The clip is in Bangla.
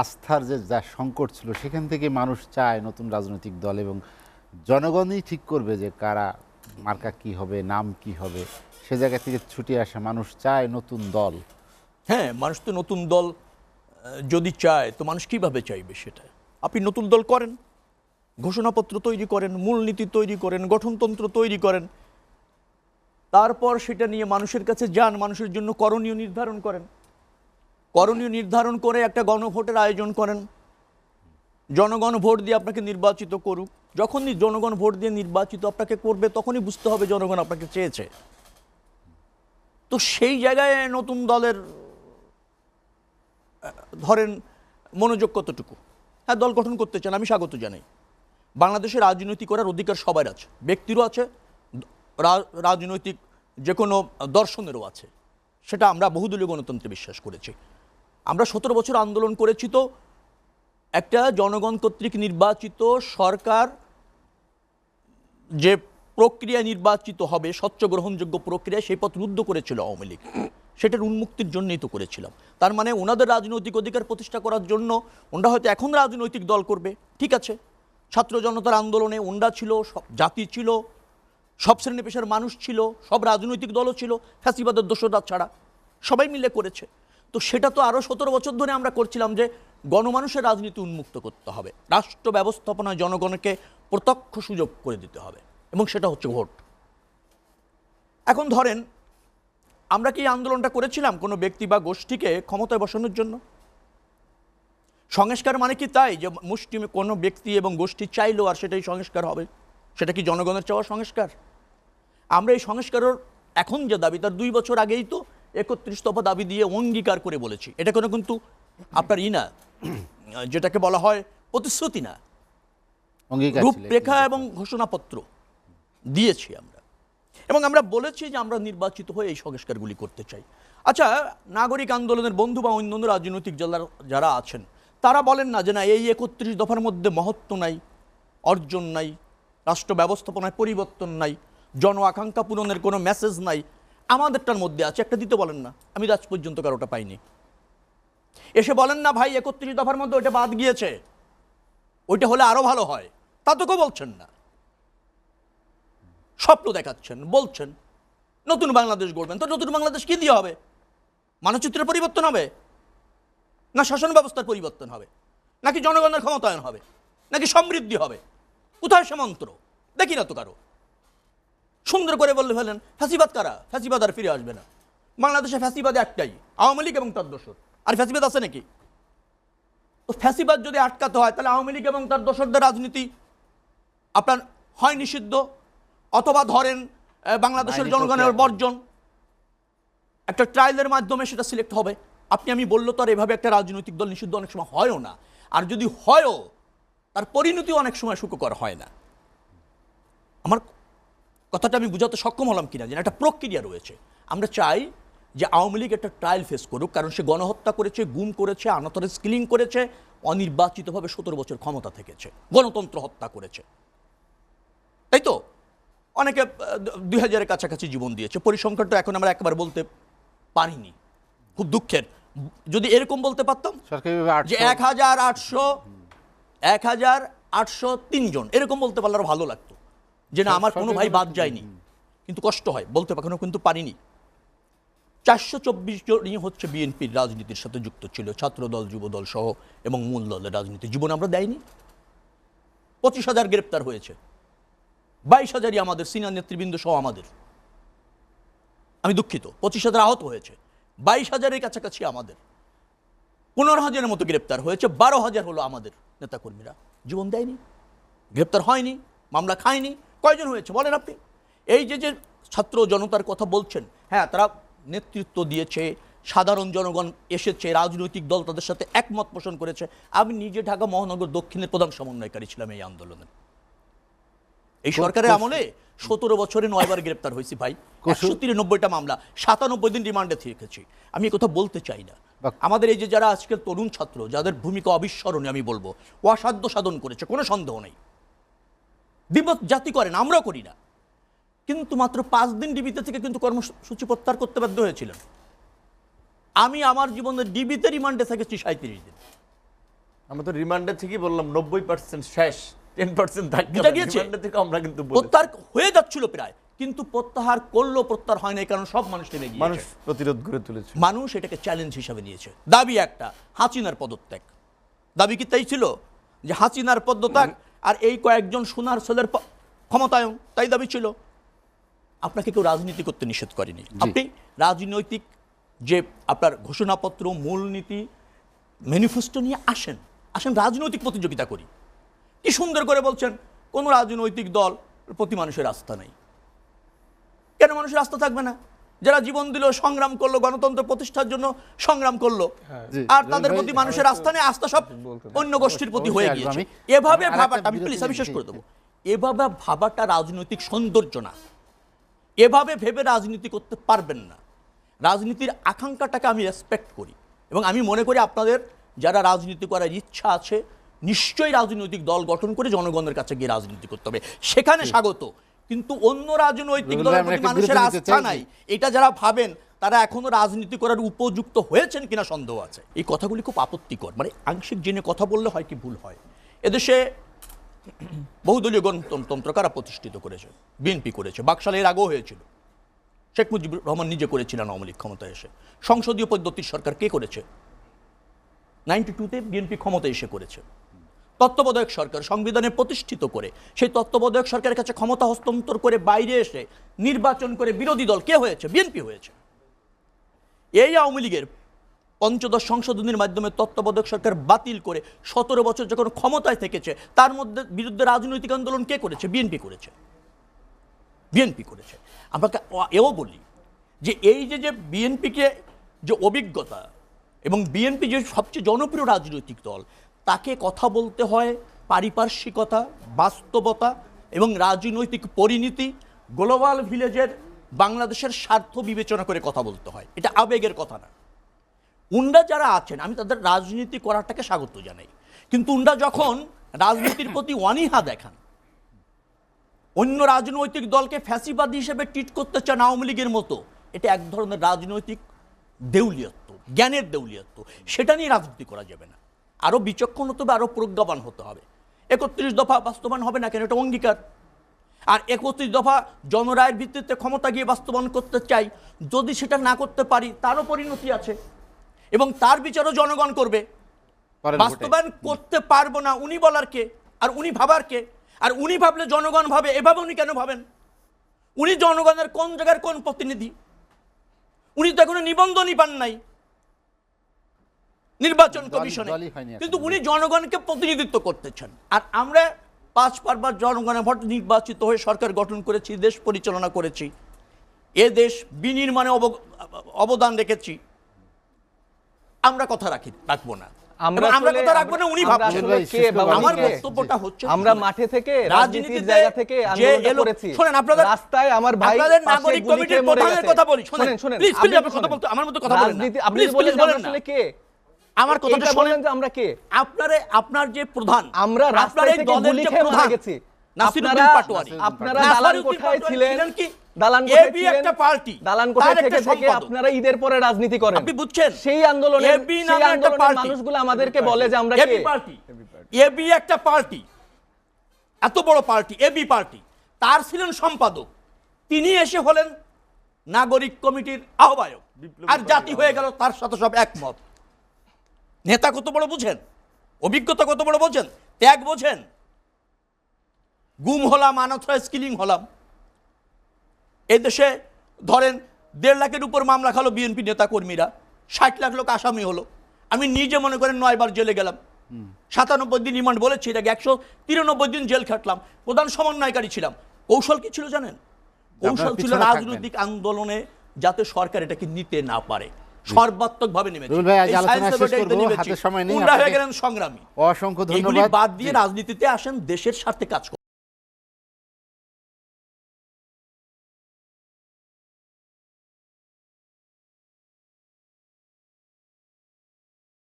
আস্থার যে যা সংকট ছিল সেখান থেকে মানুষ চায় নতুন রাজনৈতিক দল, এবং জনগণই ঠিক করবে যে কারা মার্কা কি হবে, নাম কি হবে। সে জায়গা থেকে ছুটে আসা মানুষ চায় নতুন দল। হ্যাঁ, মানুষ তো নতুন দল যদি চায় তো মানুষ কিভাবে চাইবে সেটা? আপনি নতুন দল করেন, ঘোষণাপত্র তৈরি করেন, মূলনীতি তৈরি করেন, গঠনতন্ত্র তৈরি করেন, তারপর সেটা নিয়ে মানুষের কাছে যান, মানুষের জন্য করণীয় নির্ধারণ করেন, করণীয় নির্ধারণ করে একটা গণভোটের আয়োজন করেন, জনগণ ভোট দিয়ে আপনাকে নির্বাচিত করুক। যখনই জনগণ ভোট দিয়ে নির্বাচিত আপনাকে করবে তখনই বুঝতে হবে জনগণ আপনাকে চেয়েছে। তো সেই জায়গায় নতুন দলের ধরেন মনোযোগ কতটুকু? হ্যাঁ, দল গঠন করতে চান, আমি স্বাগত জানাই। বাংলাদেশে রাজনীতি করার অধিকার সবার আছে, ব্যক্তিরও আছে, রাজনৈতিক যে কোনো দর্শনেরও আছে। সেটা আমরা বহুদলীয় গণতন্ত্রে বিশ্বাস করেছি। আমরা 17 বছর আন্দোলন করেছি, তো একটা জনগণ কর্তৃক নির্বাচিত সরকার যে প্রক্রিয়া নির্বাচিত হবে, স্বচ্ছ গ্রহণযোগ্য প্রক্রিয়া, সেই পথ রুদ্ধ করেছিল আওয়ামী লীগ। সেটার উন্মুক্তির জন্যই তো করেছিলাম। তার মানে ওনাদের রাজনৈতিক অধিকার প্রতিষ্ঠা করার জন্য ওনারা হয়তো এখন রাজনৈতিক দল করবে, ঠিক আছে। ছাত্র জনতার আন্দোলনে ওনরা ছিল, সব জাতি ছিল, সব শ্রেণী পেশার মানুষ ছিল, সব রাজনৈতিক দলও ছিল, ফ্যাসিবাদের দোসররা ছাড়া সবাই মিলে করেছে। তো সেটা তো আরও 17 বছর ধরে আমরা করছিলাম যে গণমানুষের রাজনীতি উন্মুক্ত করতে হবে, রাষ্ট্র ব্যবস্থাপনায় জনগণকে প্রত্যক্ষ সুযোগ করে দিতে হবে, এবং সেটা হচ্ছে ভোট। এখন ধরেন আমরা কি আন্দোলনটা করেছিলাম কোনো ব্যক্তি বা গোষ্ঠীকে ক্ষমতায় বসানোর জন্য? সংস্কার মানে কি তাই যে মুষ্টিমে কোনো ব্যক্তি এবং গোষ্ঠী চাইলেও আর সেটাই সংস্কার হবে? সেটা কি জনগণের চাওয়া সংস্কার? আমরা এই সংস্কারের এখন যে দাবি, তার 2 বছর আগেই তো 31 দফা দাবি দিয়ে অঙ্গীকার করে বলেছি। এটা কোনো কিন্তু আপনার না, যেটাকে বলা হয় প্রতিশ্রুতি না, রূপরেখা এবং ঘোষণাপত্র দিয়েছি আমরা, এবং আমরা বলেছি যে আমরা নির্বাচিত হয়ে এই সংস্কারগুলি করতে চাই। আচ্ছা, নাগরিক আন্দোলনের বন্ধু বা অন্যান্য রাজনৈতিক যারা আছেন তারা বলেন না যে না, এই 31 দফার মধ্যে মহত্ব নাই, অর্জন নাই, রাষ্ট্র ব্যবস্থাপনায় পরিবর্তন নাই, জন আকাঙ্ক্ষা পূরণের কোনো মেসেজ নাই। আমাদেরটার মধ্যে আছে, একটা দিতে বলেন না। আমি আজ পর্যন্ত কারোটা পাইনি। এসে বলেন না ভাই 31 দফার মধ্যে ওইটা বাদ গিয়েছে, ওইটা হলে আরো ভালো হয়, তা তো কেউ বলছেন না। স্বপ্ন দেখাচ্ছেন, বলছেন নতুন বাংলাদেশ গড়বেন। তো নতুন বাংলাদেশ কি দিয়ে হবে? মানচিত্রের পরিবর্তন হবে, না শাসন ব্যবস্থার পরিবর্তন হবে, নাকি জনগণের ক্ষমতায়ন হবে, নাকি সমৃদ্ধি হবে? কোথায় সে মন্ত্র? দেখি না তো কারো। সুন্দর করে বললে ফেলেন ফ্যাসিবাদ কারা? ফ্যাসিবাদ আর ফিরে আসবে না। বাংলাদেশে ফ্যাসিবাদ একটাই, আওয়ামী লীগ এবং তার দোসর। আর ফ্যাসিবাদ আছে নাকি? তো ফ্যাসিবাদ যদি আটকাতে হয় তাহলে আওয়ামী লীগ এবং তার দোসরদের রাজনীতি আপনার হয় নিষিদ্ধ, অথবা ধরেন বাংলাদেশের জনগণের বর্জন, একটা ট্রায়ালের মাধ্যমে সেটা সিলেক্ট হবে। আপনি আমি বললো তো আর এভাবে একটা রাজনৈতিক দল নিষিদ্ধ অনেক সময় হয়ও না, আর যদি হয়ও তার পরিণতি অনেক সময় সুখকর হয় না। আমার কথাটা আমি বুঝাতে সক্ষম হলাম কিনা জানি, একটা প্রক্রিয়া রয়েছে। আমরা চাই যে আওয়ামী লীগ একটা ট্রায়াল ফেস করুক, কারণ সে গণহত্যা করেছে, গুম করেছে, আনাতরের স্কিলিং করেছে, অনির্বাচিতভাবে 17 বছর ক্ষমতা থেকেছে, গণতন্ত্র হত্যা করেছে, তাই তো? অনেকে 2000-এর কাছাকাছি জীবন দিয়েছে। পরিসংখ্যানটা এখন আমরা একবার বলতে পারিনি, খুব দুঃখের। যদি এরকম বলতে পারতাম যে 1803 জন, এরকম বলতে পারলে আরো ভালো লাগতো, যে না আমার কোনো ভাই বাদ যায়নি। কিন্তু কষ্ট হয় বলতে, এখনো কিন্তু পারিনি। 424 জনই হচ্ছে বিএনপির রাজনীতির সাথে যুক্ত ছিল, ছাত্রদল, যুবদল সহ, এবং মূল দলের রাজনীতি জীবন আমরা দেয়নি। 25,000 গ্রেপ্তার হয়েছে, 22,000-ই আমাদের সিনিয়র নেতৃবৃন্দ সহ আমাদের। আমি দুঃখিত, 25,000 আহত হয়েছে, 22,000-এর কাছাকাছি আমাদের। 15,000-এর মতো গ্রেপ্তার হয়েছে, 12,000 হলো আমাদের নেতাকর্মীরা। জীবন দেয়নি, গ্রেপ্তার হয়নি, মামলা খায়নি। কয়জন হয়েছে বলেন আপনি? এই যে ছাত্র জনতার কথা বলছেন, হ্যাঁ তারা নেতৃত্ব দিয়েছে, সাধারণ জনগণ এসেছে, রাজনৈতিক দল তাদের সাথে একমত পোষণ করেছে। আমি নিজে ঢাকা মহানগর দক্ষিণের প্রধান সমন্বয়কারী ছিলাম এই আন্দোলনে। এই সরকারের আমলে 17 বছরে 9 বার গ্রেপ্তার হয়েছি ভাই, 193টা মামলা, 97 দিন রিমান্ডে থেকেছি। আমি কথা বলতে চাই না। আমাদের এই যে যারা আজকের তরুণ ছাত্র, যাদের ভূমিকা অবিস্মরণীয়, আমি বলবো অসাধ্য সাধন করেছে, কোনো সন্দেহ নেই। বিপদ জাতি করেন, আমরাও করি না, কিন্তু মাত্র 5 দিন ডিবিতে থেকে কিন্তু কর্মসূচি প্রত্যাহার করতে বাধ্য হয়েছিলেন। আমি আমার জীবনের ডিবিতে রিমান্ডে থেকেছি 37 দিন। আমরা তো রিমান্ডে থেকেই বললাম 90% শেষ, 10% থাকবে। বুঝা গিয়েছে? রিমান্ডে থেকে আমরা কিন্তু বলেছি। প্রত্যাহার হয়ে যাচ্ছিল প্রায়, কিন্তু প্রত্যাহার করলো, প্রত্যাহার হয় না, কারণ সব মানুষ নেমে মানুষ গিয়েছে। প্রতিরোধ গড়ে তুলেছে। মানুষ এটাকে চ্যালেঞ্জ হিসাবে নিয়েছে। দাবি একটা, হাসিনার পদত্যাগ। দাবি কি তাই ছিল যে হাসিনার পদত্যাগ আর এই কয়েকজন সোনার ছেলের ক্ষমতায়ন, তাই দাবি ছিল? আপনাকে কেউ রাজনীতি করতে নিষেধ করেনি। আপনি রাজনৈতিক যে আপনার ঘোষণাপত্র, মূলনীতি, ম্যানিফেস্টো নিয়ে আসেন, রাজনৈতিক প্রতিযোগিতা করি। কি সুন্দর করে বলছেন কোন রাজনৈতিক দল প্রতি মানুষের আস্থা নেই। কেন মানুষের আস্থা থাকবে না? যারা জীবন দিল, সংগ্রাম করলো, গণতন্ত্র প্রতিষ্ঠার জন্য সংগ্রাম করলো, আর তাদের প্রতি মানুষের আস্থা নেই, আস্থা সব অন্য গোষ্ঠীর প্রতি হয়ে গিয়েছে। এভাবে ভাবাটা, আমি প্লিজ আমি শেষ করে দেবো, এভাবে ভাবাটা রাজনৈতিক সৌন্দর্য না। এভাবে ভেবে রাজনীতি করতে পারবেন না। রাজনীতির আকাঙ্ক্ষাটাকে আমি রেসপেক্ট করি, এবং আমি মনে করি আপনাদের যারা রাজনীতি করার ইচ্ছা আছে নিশ্চয়ই রাজনৈতিক দল গঠন করে জনগণের কাছে গিয়ে রাজনীতি করতে হবে, সেখানে স্বাগত। কিন্তু অন্য রাজনৈতিক দলের প্রতি মানুষের আস্থা নাই, এটা যারা ভাবেন তারা এখনো রাজনীতি করার উপযুক্ত হয়েছেন কিনা সন্দেহ আছে। এই কথাগুলি খুব আপত্তিকর, মানে আংশিক জেনে কথা বললে হয় কি ভুল হয়। এদেশে বহুদলীয় গণতন্ত্র কারা প্রতিষ্ঠিত করেছে? বিএনপি করেছে। বাকশালে এর আগেও হয়েছিল, শেখ মুজিবুর রহমান নিজে করেছিলেন আওয়ামী লীগ ক্ষমতায় এসে। সংসদীয় পদ্ধতির সরকার কে করেছে? 92-তে বিএনপি ক্ষমতায় এসে করেছে। তত্ত্বাবধায়ক সরকার সংবিধানে প্রতিষ্ঠিত করে সেই তত্ত্বাবধায়ক সরকারের কাছে ক্ষমতা হস্তান্তর করে বাইরে এসে নির্বাচন করে বিরোধী দল কে হয়েছে? বিএনপি হয়েছে। এই আওয়ামী লীগের ৫৫ সংশোধনীর মাধ্যমে তত্ত্বাবধায়ক সরকার বাতিল করে ১৭ বছর যখন ক্ষমতায় থেকেছে, তার মধ্যে বিরুদ্ধে রাজনৈতিক আন্দোলন কে করেছে? বিএনপি করেছে। বিএনপি করেছে। আমাকে এও বলি যে এই যে বিএনপিকে যে অভিজ্ঞতা, এবং বিএনপি যে সবচেয়ে জনপ্রিয় রাজনৈতিক দল, তাকে কথা বলতে হয় পারিপার্শ্বিকতা, বাস্তবতা এবং রাজনৈতিক পরিণতি, গ্লোবাল ভিলেজের বাংলাদেশের স্বার্থ বিবেচনা করে কথা বলতে হয়। এটা আবেগের কথা না। উন্ডা যারা আছেন, আমি তাদের রাজনীতি করাটাকে স্বাগত জানাই, কিন্তু উন্ডা যখন রাজনীতির প্রতি অনীহা দেখান, অন্য রাজনৈতিক দলকে ফ্যাসিবাদী হিসেবে ট্রিট করতে চান আওয়ামী লীগের মতো, এটা এক ধরনের রাজনৈতিক দেউলিয়ত্ব, জ্ঞানের দেউলিয়ত্ব। সেটা নিয়ে রাজনীতি করা যাবে না। আরও বিচক্ষণ হতে হবে, আরও প্রজ্ঞাবান হতে হবে। ৩১ দফা বাস্তবায়ন হবে না কেন? এটা অঙ্গীকার। আর ৩১ দফা জনরায়ের ভিত্তিতে ক্ষমতা গিয়ে বাস্তবায়ন করতে চাই, যদি সেটা না করতে পারি তারও পরিণতি আছে, এবং তার বিচারও জনগণ করবে। বাস্তবায়ন করতে পারবো না উনি বলার কে, আর উনি ভাবার কে? আর উনি ভাবলে জনগণ ভাবে, এভাবে উনি কেন ভাবেন? উনি জনগণের কোন জায়গার কোন প্রতিনিধি? উনি তো এখনো নিবন্ধনই পান নাই নির্বাচন কমিশনে, কিন্তু উনি জনগণকে প্রতিনিধিত্ব করতেছেন। আর আমরা ৫ জনগণের ভোট নির্বাচিত হয়ে সরকার গঠন করেছি, দেশ পরিচালনা করেছি, এ দেশ বিনির্মাণে অবদান রেখেছি। আমরা কথা রাখবো না, আমরা কথা রাখবো না উনি ভাবছেন। আমার বক্তব্যটা হচ্ছে আমরা মাঠে থেকে রাজনীতির জায়গা থেকে আন্দোলন করেছি। শুনেন, আপনাদের রাস্তায় আমার ভাই আপনাদের নাগরিক কমিটির প্রধানের কথা বলি, শুনেন প্লিজ প্লিজ, আপনি কথা বলতে আমার মতো কথা বলেন না, আপনি বলেন আসলে কে? আমার কথাটা শুনেন যে আমরা কে? আপনার যে প্রধান, আমরা রাস্তায় থেকে গুলি খেয়ে মারা গেছি। নাসিরউদ্দিন পাটোয়ারি, আপনারা দালান কোঠায় ছিলেন, দালান কোঠায় ছিলেন, একটা পার্টি, দালান কোঠায় থেকে আপনারা ঈদের পরে রাজনীতি করেন। আপনি বুঝছেন? সেই আন্দোলনের মানুষগুলো আমাদেরকে বলে যে আমরা কে? এবি একটা পার্টি, এত বড় পার্টি এবি পার্টি, তার ছিলেন সম্পাদক, তিনি এসে হলেন নাগরিক কমিটির আহ্বায়ক, আর জাতি হয়ে গেল তার সাথে সব একমত। নেতা কত বড় বুঝেন, অভিজ্ঞতা কত বড় বোঝেন, ত্যাগ বোঝেন। গুম হলাম, আনথরাইজ কিলিং হলাম, এই দেশে ধরেন ১.৫ লাখের উপর মামলা খালো বিএনপি নেতা কর্মীরা, ৬০ লাখ লোক আসামি হলো। আমি নিজে মনে করেন ৯ বার জেলে গেলাম, ৯৭ দিন রিমান্ড বলেছি, এটাকে ১৯৩ দিন জেল খাটলাম, প্রধান সমন্বয়কারী ছিলাম। কৌশল কি ছিল জানেন? কৌশল ছিল রাজনৈতিক আন্দোলনে যাতে সরকার এটাকে নিতে না পারে, সর্বাত্মক ভাবে নেমেছে। সংগ্রামী, অসংখ্য ধন্যবাদ। বাদ দিয়ে রাজনীতিতে আসেন, দেশের স্বার্থে কাজ